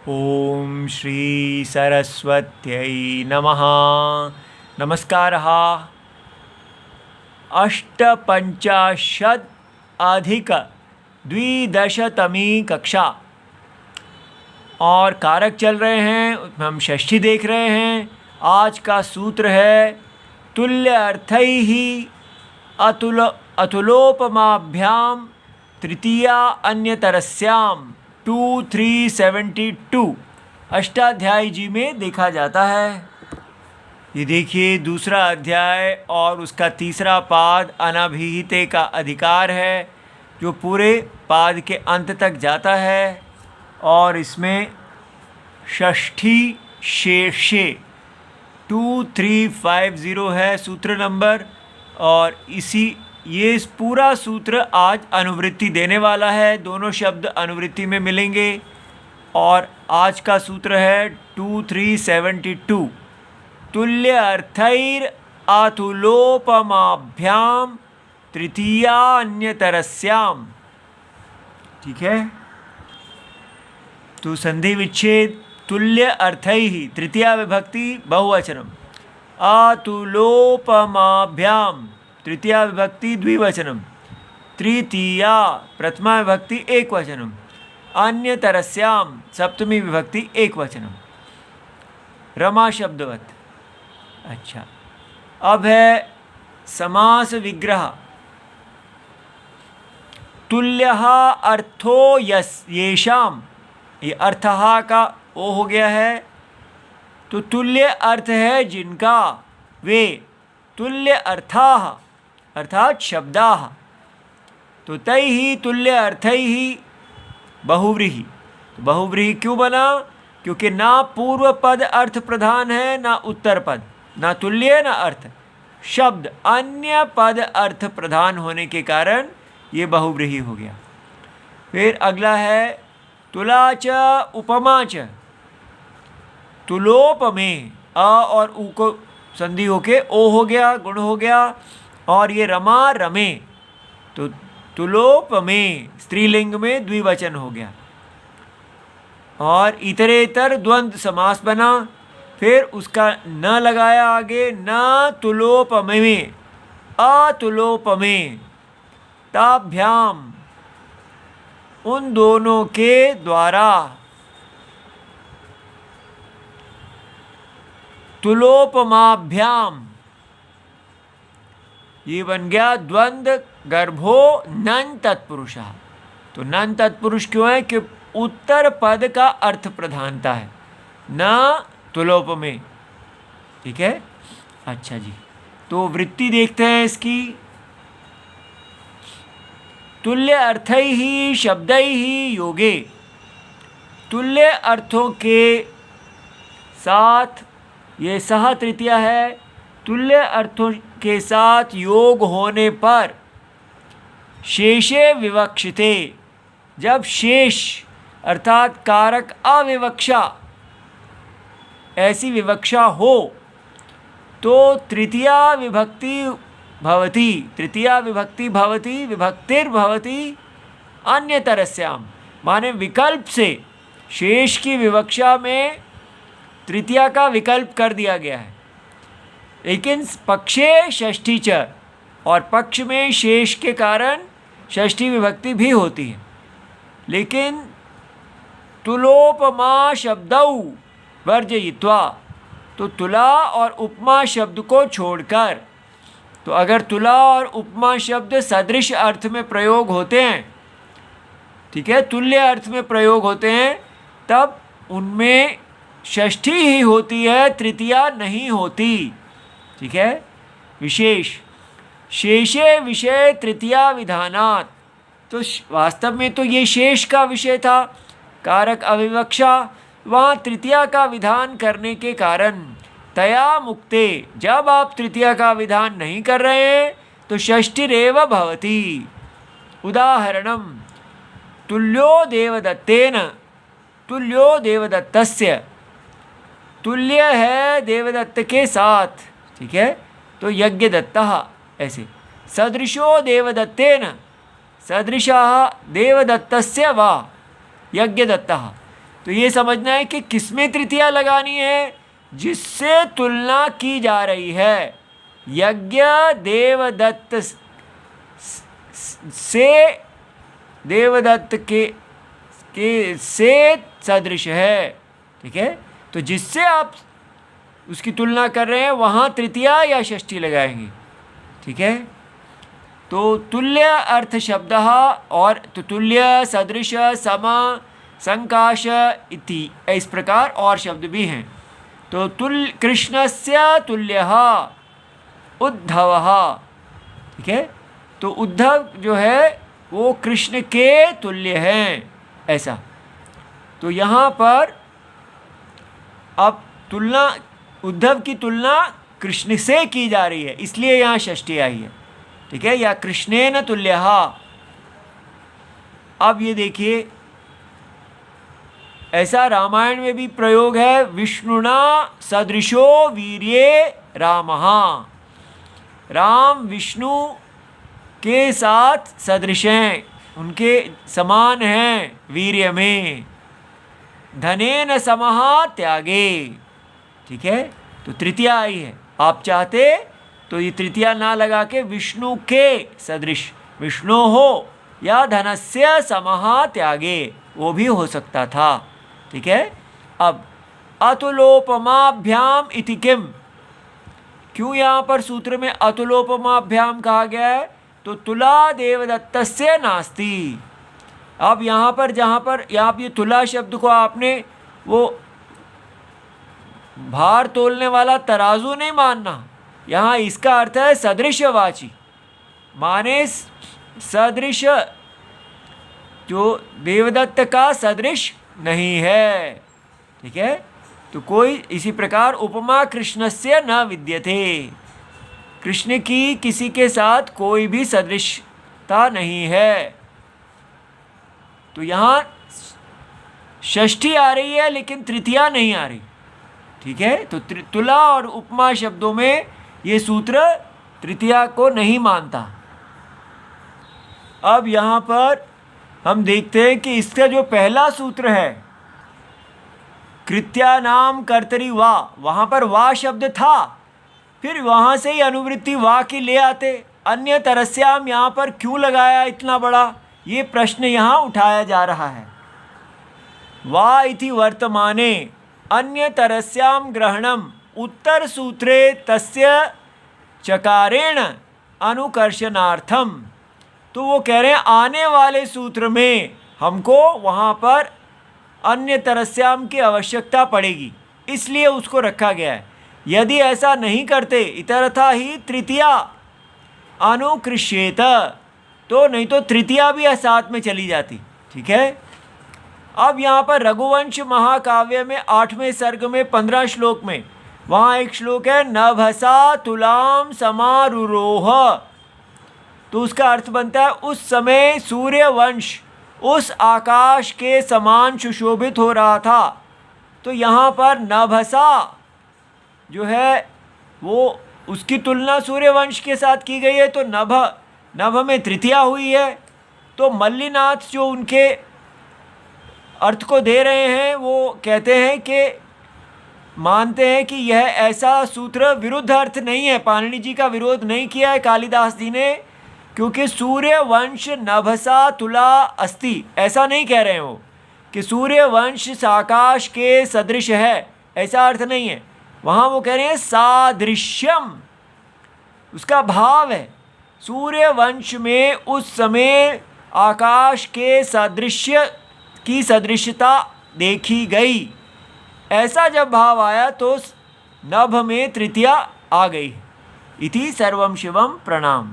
ओम श्री सरस्वत्यै नमः। नमस्कारः। अष्टपंचाशदधिक-द्विदशतमी कक्षा और कारक चल रहे हैं, हम षष्ठी देख रहे हैं। आज का सूत्र है तुल्य अर्थैः अतुलोपमाभ्याम तृतीया अन्यतरस्याम 2372 अष्टाध्यायी जी में देखा जाता है। ये देखिए दूसरा अध्याय और उसका तीसरा पाद अनभिहिते का अधिकार है, जो पूरे पाद के अंत तक जाता है। और इसमें षष्ठी शेषे 2350 है सूत्र नंबर। और ये पूरा सूत्र आज अनुवृत्ति देने वाला है। दोनों शब्द अनुवृत्ति में मिलेंगे। और आज का सूत्र है 2372 तुल्य अर्थैर अतुलोपमाभ्याम तृतीया अन्यतरस्याम। ठीक है, तो संधि विच्छेद तुल्य अर्थैः तृतीया विभक्ति बहुवचनम, अतुलोपमाभ्याम तृतीया विभक्ति द्विवचनम, तृतीया प्रथमा विभक्ति एक वचनम, अन्यतरस्याम सप्तमी विभक्ति एक वचनम, रमा शब्दवत। अच्छा, अब है समास विग्रह। तुल्यः अर्थो येषाम, ये अर्थः का ओ हो गया है, तो तुल्य अर्थ है जिनका, वे तुल्य अर्थाः अर्थात शब्दाः। तो तैहि तुल्य अर्थैहि बहुव्रीहि। तो बहुव्रीहि क्यों बना? क्योंकि ना पूर्व पद अर्थ प्रधान है, ना उत्तर पद, ना तुल्य ना अर्थ। शब्द अन्य पद अर्थ प्रधान होने के कारण ये बहुव्रीहि हो गया। फिर अगला है तुला च उपमा च। तुलोपमे अ और उ को संधि होके ओ हो गया, गुण हो गया। और ये रमा रमे, तो तुलोपमे स्त्रीलिंग में द्विवचन हो गया। और इतरेतर द्वंद्व समास बना। फिर उसका न लगाया आगे, न तुलोपमे अतुलोपमे, ताभ्याम उन दोनों के द्वारा, तुलोपमाभ्याम ये बन गया द्वंद्व गर्भो नन तत्पुरुषः। तो नन तत्पुरुष क्यों है? कि उत्तर पद का अर्थ प्रधानता है, न तुलोपमे। ठीक है, अच्छा जी, तो वृत्ति देखते हैं इसकी। तुल्य अर्थैः शब्दैः योगे। तुल्य अर्थों के साथ, ये सह तृतीया है, तुल्य अर्थों के साथ योग होने पर शेषे विवक्षिते, जब शेष अर्थात कारक अविवक्षा ऐसी विवक्षा हो तो तृतीया विभक्ति भवति, तृतीया विभक्ति भवति, विभक्तिर्भवति अन्यतरस्याम। माने विकल्प से शेष की विवक्षा में तृतीया का विकल्प कर दिया गया है। लेकिन पक्षे षष्ठी च, और पक्ष में शेष के कारण षष्ठी विभक्ति भी होती है। लेकिन तुलोपमा शब्दौ वर्जयित्वा, तो तुला और उपमा शब्द को छोड़कर, तो अगर तुला और उपमा शब्द सदृश अर्थ में प्रयोग होते हैं, ठीक है, तुल्य अर्थ में प्रयोग होते हैं, तब उनमें षष्ठी ही होती है, तृतीया नहीं होती। ठीक है, विशेष शेषे विषय तृतीया विधानात्। तो वास्तव में तो ये शेष का विषय था, कारक अविवक्षा, वहाँ तृतीया का विधान करने के कारण तया मुक्ते, जब आप तृतीया का विधान नहीं कर रहे हैं तो षष्ठिरेव भवति। उदाहरणम तुल्यो देवदत्तेन, तुल्यो देवदत्तस्य, तुल्य है देवदत्त के साथ। ठीक है, तो यज्ञदत्तः ऐसे। सदृशो देवदत्तेन, सदृशः देवदत्तस्य वा यज्ञदत्तः। तो ये समझना है कि किसमें तृतीया लगानी है, जिससे तुलना की जा रही है। यज्ञ देवदत्त से, देवदत्त के से सदृश है। ठीक है, तो जिससे आप उसकी तुलना कर रहे हैं वहाँ तृतीया या षष्ठी लगाएंगे। ठीक है, तो तुल्य अर्थ शब्द और तो तुल्य, सदृश, सम, संकाश इति इस प्रकार और शब्द भी हैं। तो कृष्णस्य तुल्यः उद्धवः। ठीक है, तो उद्धव जो है वो कृष्ण के तुल्य हैं, ऐसा। तो यहाँ पर अब तुलना, उद्धव की तुलना कृष्ण से की जा रही है, इसलिए यहाँ षष्ठी आई है। ठीक है, या कृष्णेन तुल्यः। अब ये देखिए, ऐसा रामायण में भी प्रयोग है, विष्णुना सदृशो वीर्ये रामः। राम विष्णु के साथ सदृश हैं, उनके समान हैं वीर्य में। धनेन समः त्यागे। ठीक है, तो तृतीया आई है। आप चाहते तो ये तृतीया ना लगा के विष्णु के सदृश, विष्णु हो या धनस्य समः त्यागे, वो भी हो सकता था। ठीक है, अब अतुलोपमाभ्याम इति किम, क्यों यहाँ पर सूत्र में अतुलोपमाभ्याम कहा गया है? तो तुला देवदत्तस्य नास्ति। अब यहाँ पर जहाँ पर यहाँ ये तुला शब्द को आपने वो भार तोलने वाला तराजू नहीं मानना, यहाँ इसका अर्थ है सदृशवाची, माने सदृश, जो देवदत्त का सदृश नहीं है। ठीक है, तो कोई इसी प्रकार उपमा कृष्णस्य न विद्यते, कृष्ण की किसी के साथ कोई भी सदृशता नहीं है। तो यहाँ षष्ठी आ रही है लेकिन तृतीया नहीं आ रही। ठीक है, तो तुला और उपमा शब्दों में ये सूत्र तृतीया को नहीं मानता। अब यहाँ पर हम देखते हैं कि इसका जो पहला सूत्र है, कृत्यानाम कर्तरी वा, वहाँ पर वा शब्द था, फिर वहाँ से ही अनुवृत्ति वा की ले आते। अन्य तरस्याम यहाँ पर क्यों लगाया इतना बड़ा, ये प्रश्न यहाँ उठाया जा रहा है। वा इति वर्तमाने अन्य तरस्याम ग्रहणम उत्तर सूत्रे तस्य चकारेण अनुकर्षणार्थम। तो वो कह रहे हैं आने वाले सूत्र में हमको वहाँ पर अन्य तरस्याम की आवश्यकता पड़ेगी, इसलिए उसको रखा गया है। यदि ऐसा नहीं करते, इतरथा ही तृतीया अनुकृष्येत, तो नहीं तो तृतीया भी साथ में चली जाती। ठीक है, अब यहाँ पर रघुवंश महाकाव्य में 8वें सर्ग में 15 श्लोक में वहाँ एक श्लोक है, नभसा तुलाम समारुरोह। तो उसका अर्थ बनता है उस समय सूर्यवंश उस आकाश के समान सुशोभित हो रहा था। तो यहाँ पर नभसा जो है वो उसकी तुलना सूर्यवंश के साथ की गई है, तो नभ में तृतीया हुई है। तो मल्लीनाथ जो उनके अर्थ को दे रहे हैं वो कहते हैं कि मानते हैं कि यह ऐसा सूत्र विरुद्ध अर्थ नहीं है, पाणिनि जी का विरोध नहीं किया है कालिदास जी ने, क्योंकि सूर्यवंश नभसा तुला अस्ति, ऐसा नहीं कह रहे हैं वो कि सूर्यवंश आकाश के सदृश है, ऐसा अर्थ नहीं है। वहाँ वो कह रहे हैं सादृश्यम, उसका भाव है सूर्यवंश में उस समय आकाश के सादृश्य की सदृशता देखी गई। ऐसा जब भाव आया तो नभ में तृतीया आ गई। इति सर्वम शिवम प्रणाम।